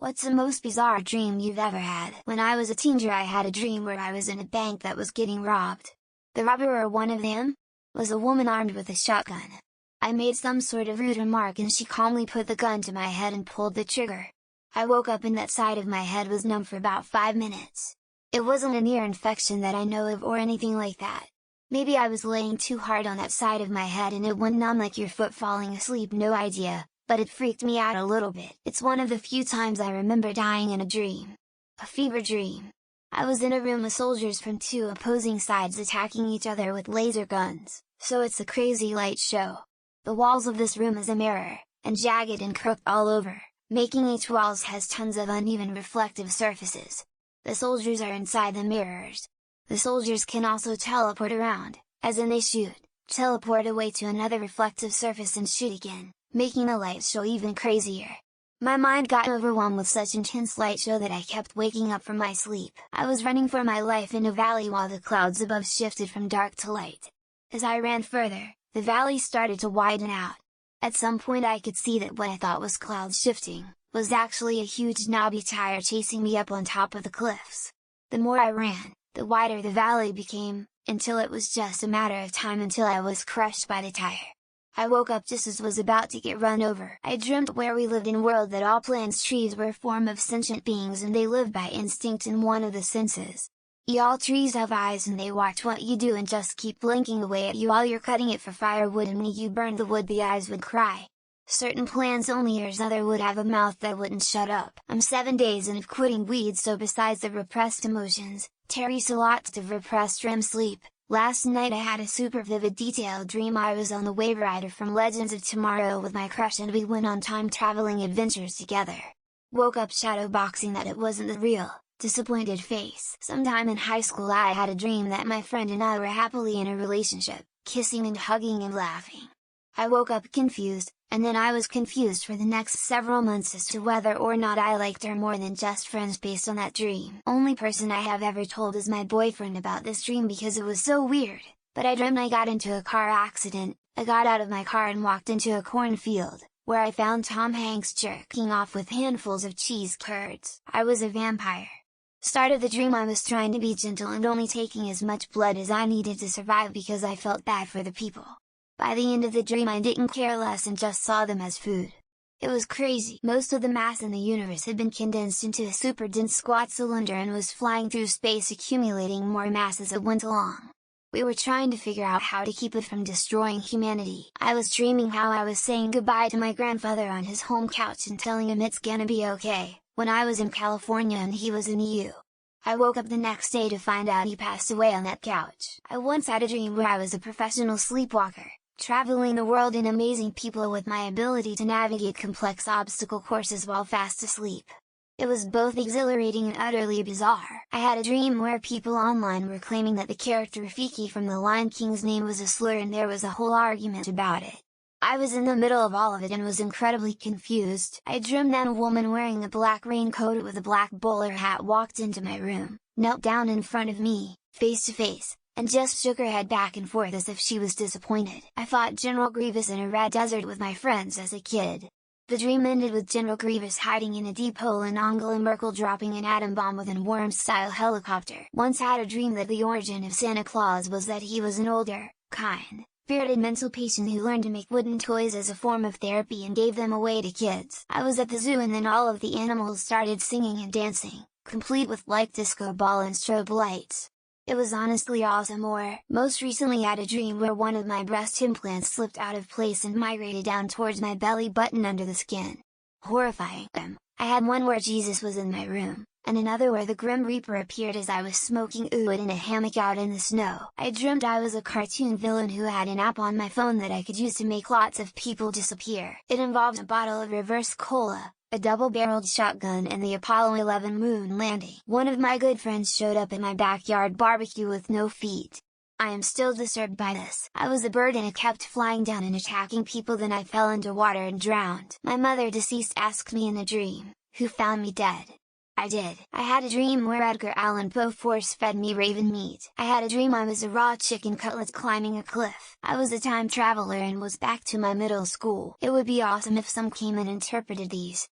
What's the most bizarre dream you've ever had? When I was a teenager, I had a dream where I was in a bank that was getting robbed. The robber, or one of them, was a woman armed with a shotgun. I made some sort of rude remark and she calmly put the gun to my head and pulled the trigger. I woke up and that side of my head was numb for about 5 minutes. It wasn't an ear infection that I know of or anything like that. Maybe I was laying too hard on that side of my head and it went numb like your foot falling asleep, no idea. But it freaked me out a little bit. It's one of the few times I remember dying in a dream. A fever dream. I was in a room with soldiers from 2 opposing sides attacking each other with laser guns, so it's a crazy light show. The walls of this room is a mirror, and jagged and crooked all over, making each walls has tons of uneven reflective surfaces. The soldiers are inside the mirrors. The soldiers can also teleport around, as in they shoot, teleport away to another reflective surface and shoot again, making the light show even crazier. My mind got overwhelmed with such intense light show that I kept waking up from my sleep. I was running for my life in a valley while the clouds above shifted from dark to light. As I ran further, the valley started to widen out. At some point I could see that what I thought was clouds shifting, was actually a huge knobby tire chasing me up on top of the cliffs. The more I ran, the wider the valley became, until it was just a matter of time until I was crushed by the tire. I woke up just as was about to get run over. I dreamt where we lived in a world that all plants trees were a form of sentient beings and they lived by instinct in one of the senses. All trees have eyes and they watch what you do and just keep blinking away at you while you're cutting it for firewood, and when you burned the wood the eyes would cry. Certain plants only ears, other would have a mouth that wouldn't shut up. I'm 7 days in of quitting weed, so besides the repressed emotions, Terry's a lot of repressed REM sleep. Last night I had a super vivid detailed dream I was on the Wave Rider from Legends of Tomorrow with my crush and we went on time traveling adventures together. Woke up shadow boxing that it wasn't the real, disappointed face. Sometime in high school I had a dream that my friend and I were happily in a relationship, kissing and hugging and laughing. I woke up confused, and then I was confused for the next several months as to whether or not I liked her more than just friends based on that dream. Only person I have ever told is my boyfriend about this dream because it was so weird, but I dreamt I got into a car accident. I got out of my car and walked into a cornfield, where I found Tom Hanks jerking off with handfuls of cheese curds. I was a vampire. Start of the dream I was trying to be gentle and only taking as much blood as I needed to survive because I felt bad for the people. By the end of the dream I didn't care less and just saw them as food. It was crazy. Most of the mass in the universe had been condensed into a super dense squat cylinder and was flying through space, accumulating more mass as it went along. We were trying to figure out how to keep it from destroying humanity. I was dreaming how I was saying goodbye to my grandfather on his home couch and telling him it's gonna be okay, when I was in California and he was in the EU. I woke up the next day to find out he passed away on that couch. I once had a dream where I was a professional sleepwalker, traveling the world and amazing people with my ability to navigate complex obstacle courses while fast asleep. It was both exhilarating and utterly bizarre. I had a dream where people online were claiming that the character Rafiki from The Lion King's name was a slur and there was a whole argument about it. I was in the middle of all of it and was incredibly confused. I dreamed that a woman wearing a black raincoat with a black bowler hat walked into my room, knelt down in front of me, face to face, and just shook her head back and forth as if she was disappointed. I fought General Grievous in a red desert with my friends as a kid. The dream ended with General Grievous hiding in a deep hole and Angela Merkel dropping an atom bomb with an Worms-style helicopter. Once had a dream that the origin of Santa Claus was that he was an older, kind, spirited mental patient who learned to make wooden toys as a form of therapy and gave them away to kids. I was at the zoo and then all of the animals started singing and dancing, complete with like disco ball and strobe lights. It was honestly awesome. Or, most recently had a dream where one of my breast implants slipped out of place and migrated down towards my belly button under the skin. Horrifying. I had one where Jesus was in my room, and another where the Grim Reaper appeared as I was smoking wood in a hammock out in the snow. I dreamt I was a cartoon villain who had an app on my phone that I could use to make lots of people disappear. It involved a bottle of reverse cola, a double-barreled shotgun and the Apollo 11 moon landing. One of my good friends showed up at my backyard barbecue with no feet. I am still disturbed by this. I was a bird and it kept flying down and attacking people, then I fell into water and drowned. My mother deceased asked me in a dream, who found me dead. I did. I had a dream where Edgar Allan Poe force-fed me raven meat. I had a dream I was a raw chicken cutlet climbing a cliff. I was a time traveler and was back to my middle school. It would be awesome if some came and interpreted these.